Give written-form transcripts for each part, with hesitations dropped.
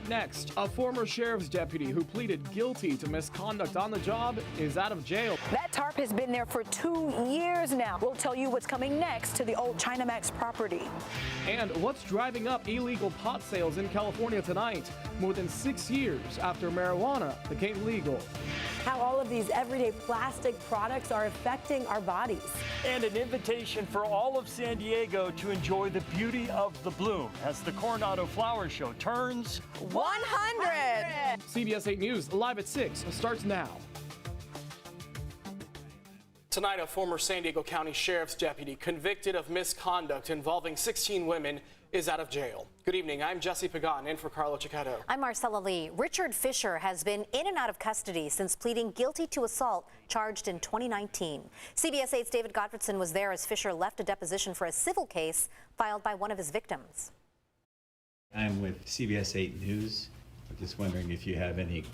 Next, a former sheriff's deputy who pleaded guilty to misconduct on the job is out of jail. That tarp has been there for 2 years now. We'll tell you what's coming next to the old Chinamax property. And what's driving up illegal pot sales in California tonight, more than 6 years after marijuana became legal. How all of these everyday plastic products are affecting our bodies. And an invitation for all of San Diego to enjoy the beauty of the bloom as the Coronado Flower Show turns 100! CBS 8 News, live at 6, starts now. Tonight, a former San Diego County Sheriff's deputy convicted of misconduct involving 16 women is out of jail. Good evening, I'm Jesse Pagan, in for Carlo Cicchetto. I'm Marcella Lee. Richard Fisher has been in and out of custody since pleading guilty to assault charged in 2019. CBS 8's David Gottfredson was there as Fisher left a deposition for a civil case filed by one of his victims. I'm with CBS 8 News. I'm just wondering if you have any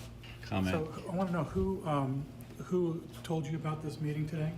comment. So I want to know who told you about this meeting today?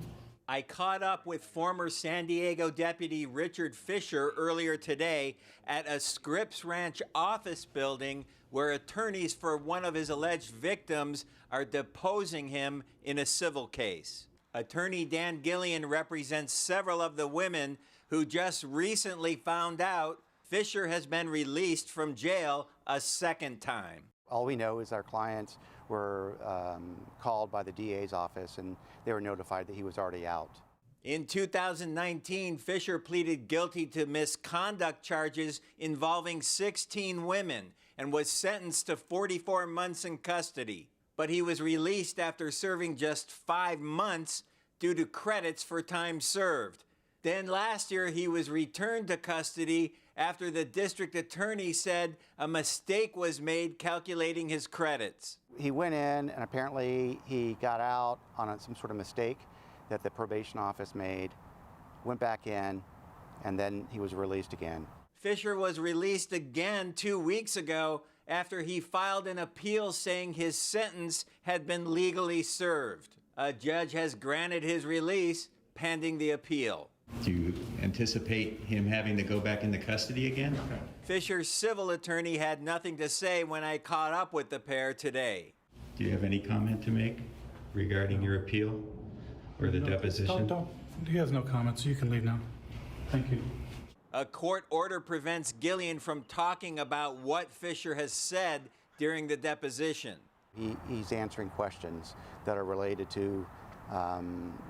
I caught up with former San Diego Deputy Richard Fisher earlier today at a Scripps Ranch office building where attorneys for one of his alleged victims are deposing him in a civil case. Attorney Dan Gillian represents several of the women who just recently found out Fisher has been released from jail a second time. All we know is our clients were called by the DA's office and they were notified that he was already out. In 2019, Fisher pleaded guilty to misconduct charges involving 16 women and was sentenced to 44 months in custody. But he was released after serving just 5 months due to credits for time served. Then last year, he was returned to custody after the district attorney said a mistake was made calculating his credits. He went in and apparently he got out on some sort of mistake that the probation office made, went back in, and then he was released again. Fisher was released again 2 weeks ago after he filed an appeal saying his sentence had been legally served. A judge has granted his release pending the appeal. Do you anticipate him having to go back into custody again? Fisher's civil attorney had nothing to say when I caught up with the pair today. Do you have any comment to make regarding your appeal or the deposition? He has no comment, so you can leave now. Thank you. A court order prevents Gillian from talking about what Fisher has said during the deposition. He's answering questions that are related to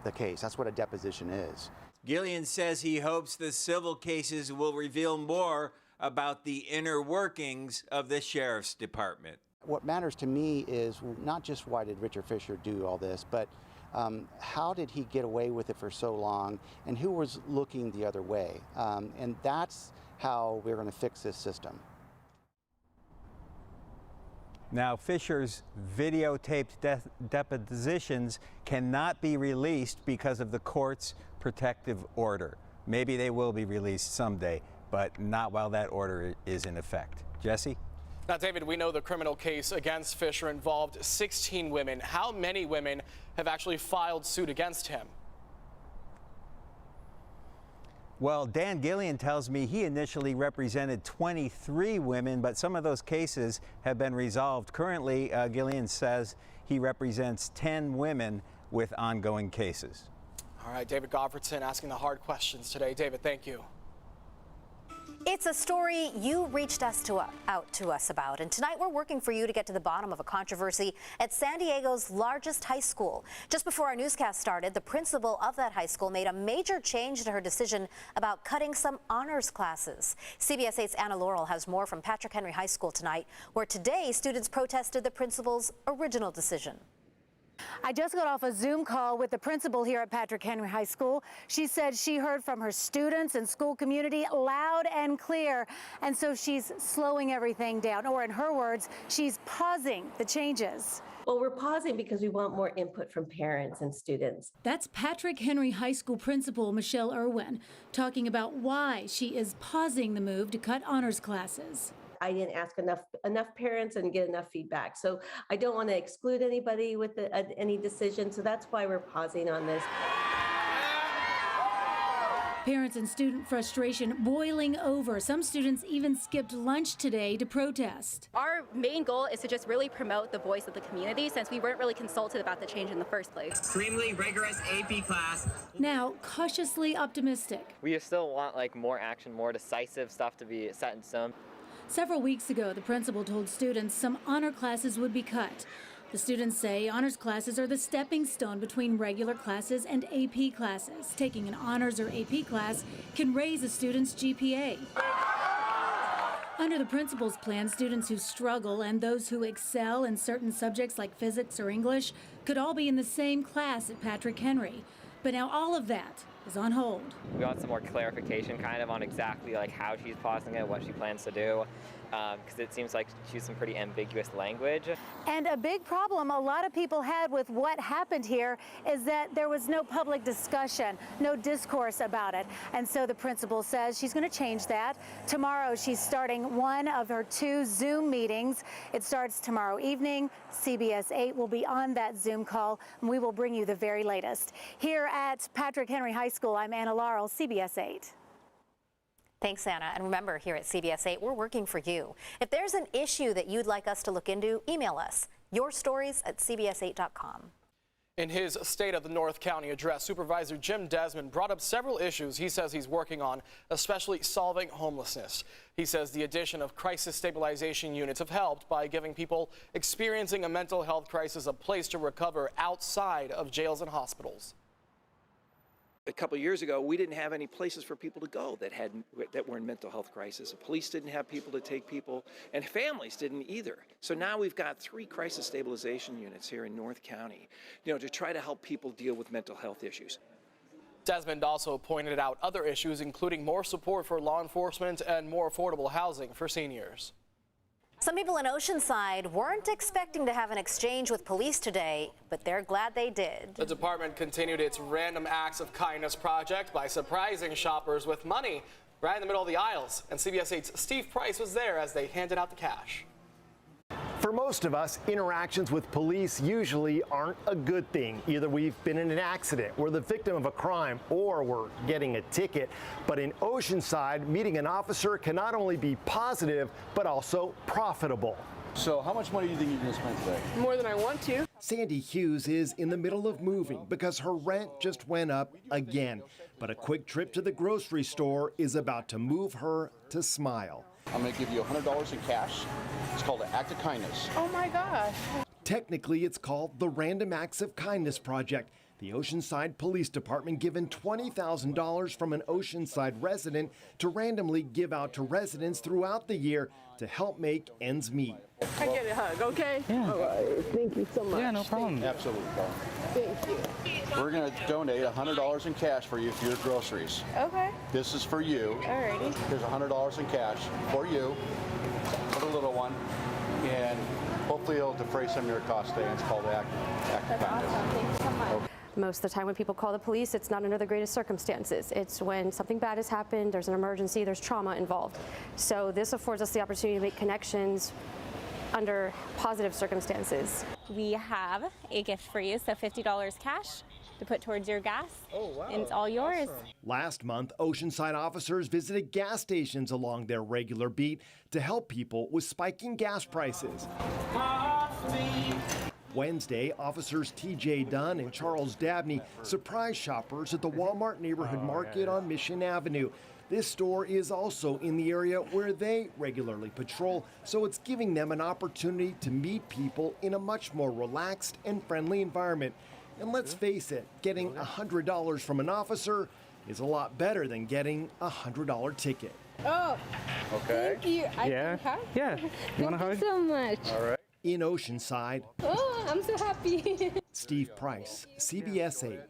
the case. That's what a deposition is. Gillian says he hopes the civil cases will reveal more about the inner workings of the sheriff's department. What matters to me is not just why did Richard Fisher do all this, but how did he get away with it for so long, and who was looking the other way? And that's how we're going to fix this system. Now, Fisher's videotaped depositions cannot be released because of the court's protective order. Maybe they will be released someday, but not while that order is in effect. Jesse? Now, David, we know the criminal case against Fisher involved 16 women. How many women have actually filed suit against him? Well, Dan Gillian tells me he initially represented 23 women, but some of those cases have been resolved. Currently, Gillian says he represents 10 women with ongoing cases. All right, David Gottfredson asking the hard questions today. David, thank you. It's a story you reached out to us about, and tonight we're working for you to get to the bottom of a controversy at San Diego's largest high school. Just before our newscast started, the principal of that high school made a major change to her decision about cutting some honors classes. CBS 8's Anna Laurel has more from Patrick Henry High School tonight, where today students protested the principal's original decision. I just got off a Zoom call with the principal here at Patrick Henry High School. She said she heard from her students and school community loud and clear, and so she's slowing everything down, or in her words, she's pausing the changes. Well, we're pausing because we want more input from parents and students. That's Patrick Henry High School Principal Michelle Irwin talking about why she is pausing the move to cut honors classes. I didn't ask enough parents and get enough feedback. So I don't want to exclude anybody with any decision. So that's why we're pausing on this. Parents and student frustration boiling over. Some students even skipped lunch today to protest. Our main goal is to just really promote the voice of the community since we weren't really consulted about the change in the first place. Extremely rigorous AP class. Now cautiously optimistic. We still want more action, more decisive stuff to be set in stone. Several weeks ago, the principal told students some honor classes would be cut. The students say honors classes are the stepping stone between regular classes and AP classes. Taking an honors or AP class can raise a student's GPA. Under the principal's plan, students who struggle and those who excel in certain subjects like physics or English could all be in the same class at Patrick Henry. But now all of that is on hold. We want some more clarification on exactly how she's pausing it, what she plans to do, because it seems like she used some pretty ambiguous language. And a big problem a lot of people had with what happened here is that there was no public discussion, no discourse about it. And so the principal says she's going to change that. Tomorrow she's starting one of her 2 Zoom meetings. It starts tomorrow evening. CBS 8 will be on that Zoom call, and we will bring you the very latest. Here at Patrick Henry High School, I'm Anna Laurel, CBS 8. Thanks, Anna. And remember, here at CBS 8, we're working for you. If there's an issue that you'd like us to look into, email us, yourstories@cbs8.com. In his State of the North County address, Supervisor Jim Desmond brought up several issues he says he's working on, especially solving homelessness. He says the addition of crisis stabilization units have helped by giving people experiencing a mental health crisis a place to recover outside of jails and hospitals. A couple of years ago, we didn't have any places for people to go that were in mental health crisis. The police didn't have people to take people, and families didn't either. So now we've got 3 crisis stabilization units here in North County, to try to help people deal with mental health issues. Desmond also pointed out other issues, including more support for law enforcement and more affordable housing for seniors. Some people in Oceanside weren't expecting to have an exchange with police today, but they're glad they did. The department continued its Random Acts of Kindness project by surprising shoppers with money right in the middle of the aisles. And CBS 8's Steve Price was there as they handed out the cash. For most of us, interactions with police usually aren't a good thing. Either we've been in an accident, we're the victim of a crime, or we're getting a ticket. But in Oceanside, meeting an officer can not only be positive, but also profitable. So how much money do you think you're going to spend today? More than I want to. Sandy Hughes is in the middle of moving because her rent just went up again. But a quick trip to the grocery store is about to move her to smile. I'm going to give you $100 in cash. It's called an act of kindness. Oh my gosh. Technically, it's called the Random Acts of Kindness Project. The Oceanside Police Department given $20,000 from an Oceanside resident to randomly give out to residents throughout the year to help make ends meet. I get a hug, okay? Yeah. All right. Thank you so much. Yeah, no problem. Absolutely. Thank you. We're going to donate $100 in cash for you for your groceries. Okay. This is for you. Alrighty. Here's $100 in cash for you, for the little one, and hopefully it'll defray some of your costs today. It's called the act of kindness. Awesome. Thank you so much. Okay. Most of the time when people call the police, it's not under the greatest circumstances. It's when something bad has happened, there's an emergency, there's trauma involved. So this affords us the opportunity to make connections under positive circumstances. We have a gift for you, so $50 cash to put towards your gas. Oh, wow. And it's all yours. Awesome. Last month, Oceanside officers visited gas stations along their regular beat to help people with spiking gas prices. Wednesday, officers TJ Dunn and Charles Dabney surprised shoppers at the Walmart neighborhood market on Mission Avenue. This store is also in the area where they regularly patrol, so it's giving them an opportunity to meet people in a much more relaxed and friendly environment. And let's face it, getting $100 from an officer is a lot better than getting a $100 ticket. Oh, okay. Thank you. I Yeah. can hug. Yeah. You want to hug? Thank you so much. All right. In Oceanside, Oh, I'm so happy. Steve Price, CBS 8.